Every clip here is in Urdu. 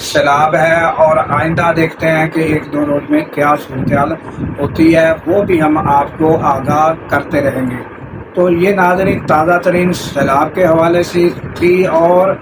سیلاب ہے اور آئندہ دیکھتے ہیں کہ ایک دو روز میں کیا صورتحال ہوتی ہے، وہ بھی ہم آپ کو آگاہ کرتے رہیں گے۔ تو یہ ناظرین تازہ ترین سیلاب کے حوالے سے تھی، اور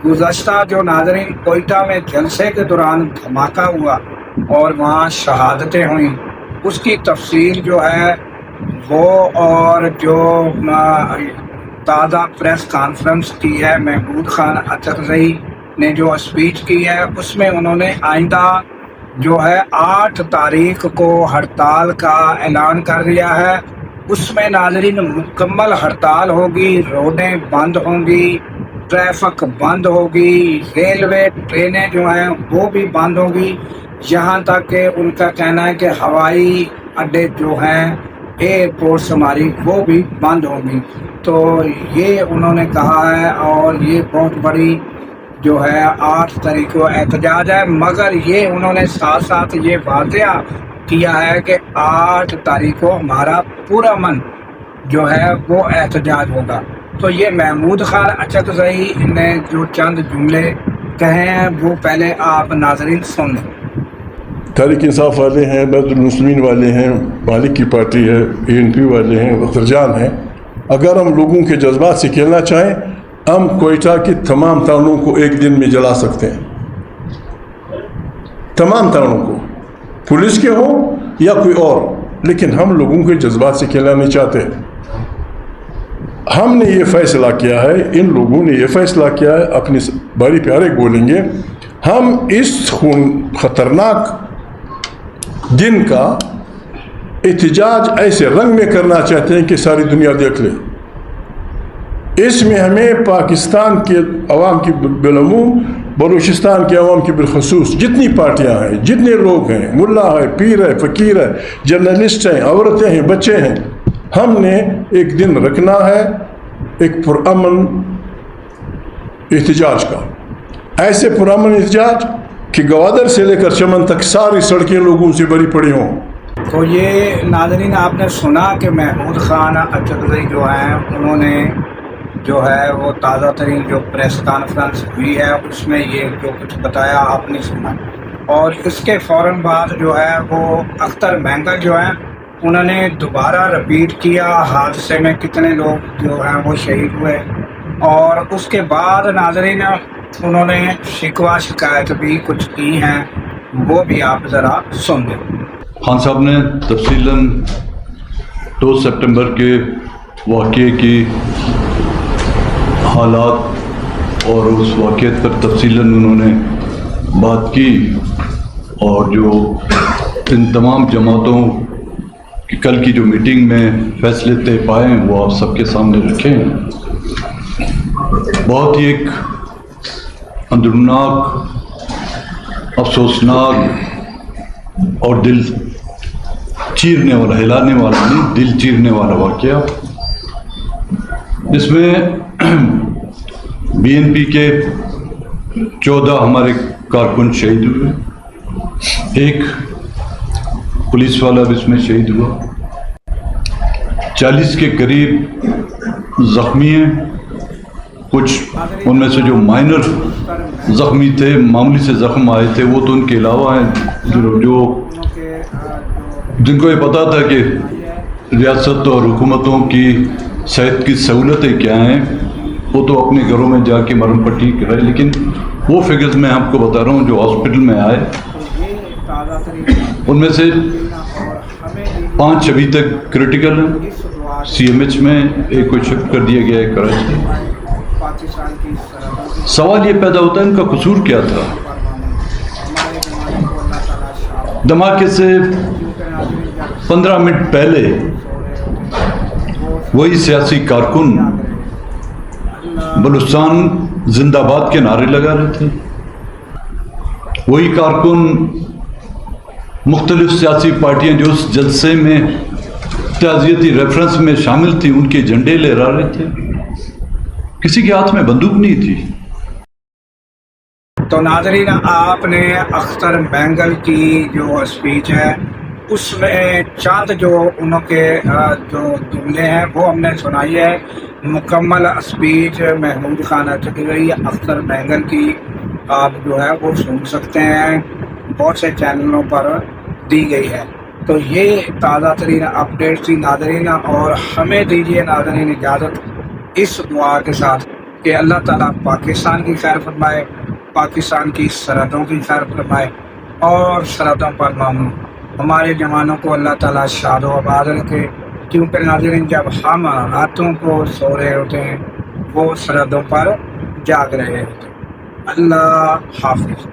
گزشتہ جو ناظرین کوئٹہ میں جلسے کے دوران دھماکہ ہوا اور وہاں شہادتیں ہوئیں، اس کی تفصیل جو ہے وہ، اور جو تازہ پریس کانفرنس کی ہے محمود خان اچکزئی نے جو اسپیچ کی ہے، اس میں انہوں نے آئندہ جو ہے 8 تاریخ کو ہڑتال کا اعلان کر دیا ہے۔ اس میں ناظرین مکمل ہڑتال ہوگی، روڈیں بند ہوں گی، ٹریفک بند ہوگی، ریلوے ٹرینیں جو ہیں وہ بھی بند ہوں گی، یہاں تک کہ ان کا کہنا ہے کہ ہوائی اڈے جو ہیں ایئرپورٹس ہماری وہ بھی بند ہوں گی۔ تو یہ انہوں نے کہا ہے، اور یہ بہت بڑی جو ہے 8 تاریخ کو احتجاج ہے، مگر یہ انہوں نے ساتھ ساتھ یہ واضح کیا ہے کہ 8 تاریخ کو ہمارا پورا من جو ہے وہ احتجاج ہوگا۔ تو یہ محمود خان اچکزئی نے جو چند جملے کہے ہیں وہ پہلے آپ ناظرین سن لیں۔ تحریک انصاف والے ہیں، بیت المسلمین والے ہیں، مالک کی پارٹی ہے، ANP والے ہیں، اخترجان ہیں۔ اگر ہم لوگوں کے جذبات سے کھیلنا چاہیں، ہم کوئٹہ کی تمام تانوں کو ایک دن میں جلا سکتے ہیں، تمام تانوں کو، پولیس کے ہوں یا کوئی اور، لیکن ہم لوگوں کے جذبات سے کھیلنا نہیں چاہتے۔ ہم نے یہ فیصلہ کیا ہے، ان لوگوں نے یہ فیصلہ کیا ہے، اپنے بڑے پیارے بولیں گے، ہم اس خطرناک دن کا احتجاج ایسے رنگ میں کرنا چاہتے ہیں کہ ساری دنیا دیکھ لے۔ اس میں ہمیں پاکستان کے عوام کی بالعموم، بلوچستان کے عوام کی بالخصوص جتنی پارٹیاں ہیں، جتنے لوگ ہیں، ملا ہے، پیر ہے، فقیر ہے، جرنلسٹ ہیں، عورتیں ہیں، بچے ہیں، ہم نے ایک دن رکھنا ہے ایک پرامن احتجاج کا، ایسے پرامن احتجاج کہ گوادر سے لے کر چمن تک ساری سڑکیں لوگوں سے بھری پڑی ہوں۔ تو یہ ناظرین آپ نے سنا کہ محمود خان اچکزئی جو ہیں، انہوں نے جو ہے وہ تازہ ترین جو پریس کانفرنس ہوئی ہے اس میں یہ جو کچھ بتایا آپ نے سنا، اور اس کے فوراً بعد جو ہے وہ اختر مینگل جو ہیں انہوں نے دوبارہ رپیٹ کیا حادثے میں کتنے لوگ جو ہیں وہ شہید ہوئے، اور اس کے بعد ناظرین انہوں نے شکوہ شکایت بھی کچھ کی ہیں، وہ بھی آپ ذرا سن لیں۔ خان صاحب نے تفصیلاً 2 سپٹمبر کے واقعے کی حالات اور اس واقعے پر تفصیلاً انہوں نے بات کی، اور جو ان تمام جماعتوں کی کل کی جو میٹنگ میں فیصلے طے پائے ہیں وہ آپ سب کے سامنے رکھے ہیں۔ بہت ہی ایک اندروناک، افسوسناک اور دل چیرنے والا، ہلانے والا نہیں، دل چیرنے والا واقعہ۔ اس میں BNP کے 14 ہمارے کارکن شہید ہوئے، ایک پولیس والا بھی اس میں شہید ہوا، 40 کے قریب زخمی ہیں، کچھ ان میں سے جو مائنر زخمی تھے، معمولی سے زخم آئے تھے، وہ تو ان کے علاوہ ہیں جو جن کو یہ پتا تھا کہ ریاست اور حکومتوں کی صحت کی سہولتیں کیا ہیں، وہ تو اپنے گھروں میں جا کے مرہم پٹی کرائے، لیکن وہ فگرز میں آپ کو بتا رہا ہوں جو ہاسپٹل میں آئے، ان میں سے 5 ابھی تک کریٹیکل ہیں، CMH میں ایک کو شفٹ کر دیا گیا ہے کراچی۔ سوال یہ پیدا ہوتا ہے ان کا قصور کیا تھا؟ دھماکے سے 15 منٹ پہلے وہی سیاسی کارکن بلوچستان زندہ باد کے نعرے لگا رہے تھے، وہی کارکن مختلف سیاسی پارٹیاں جو اس جلسے میں تعزیتی ریفرنس میں شامل تھی ان کے جھنڈے لہرا رہے تھے، کسی کے ہاتھ میں بندوق نہیں تھی۔ تو ناظرین آپ نے اختر مینگل کی جو اسپیچ ہے اس میں چند جو انہوں کے جو جملے ہیں وہ ہم نے سنائی ہے۔ مکمل اسپیچ محمود خان اچکزئی اختر مینگل کی آپ جو ہے وہ سن سکتے ہیں، بہت سے چینلوں پر دی گئی ہے۔ تو یہ تازہ ترین اپڈیٹ تھی ناظرین، اور ہمیں دیجیے ناظرین اجازت اس دعا کے ساتھ کہ اللہ تعالیٰ پاکستان کی خیر فرمائے، پاکستان کی سرحدوں کی خیر فرمائے، اور سرحدوں پر معمول ہمارے جوانوں کو اللہ تعالیٰ شاد و آباد رکھے، کیونکہ ناظرین جب ہم راتوں کو سو رہے ہوتے ہیں وہ سرحدوں پر جاگ رہے ہوتے ہیں۔ اللہ حافظ۔